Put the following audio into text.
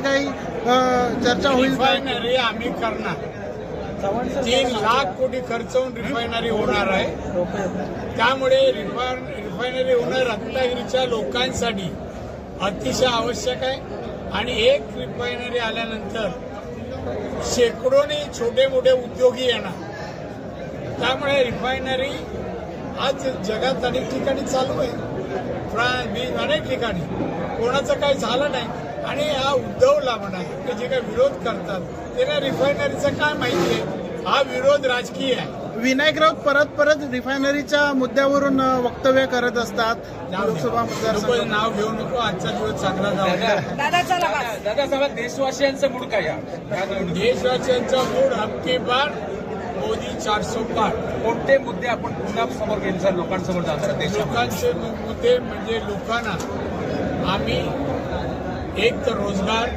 काही चर्चा होईल का? रिफायनरी आम्ही करणार 3 लाख कोटी खर्च होऊन रिफायनरी होणार आहे. त्यामुळे रिफायनरी होणं रत्नागिरीच्या लोकांसाठी अतिशय आवश्यक आहे. आणि एक रिफायनरी आल्यानंतर शेकडोनी छोटे मोठे उद्योगी येणार. त्यामुळे रिफायनरी आज जगात अनेक ठिकाणी चालू आहे. अनेक ठिकाणी कोणाचं काही झालं नाही. आणि हा उद्धवला म्हणा ते जे काही विरोध करतात त्यांना रिफायनरीचं काय माहिती आहे. हा विरोध राजकीय आहे. विनायक राऊत परत रिफायनरीच्या मुद्द्यावरून वक्तव्य करत असतात. लोकसभा लोकांचं नाव घेऊ नको. आजचा दिवस चांगला जाऊ. दादा साहेब, देशवासियांचं मूड काय देशवासियांचा मूड हक्की बार मोदी 400 पार. कोणते मुद्दे आपण पुन्हा समोर घेऊन सर लोकांसमोर जाणार? लोकांचे मुद्दे म्हणजे लोकांना आम्ही एक तर रोजगार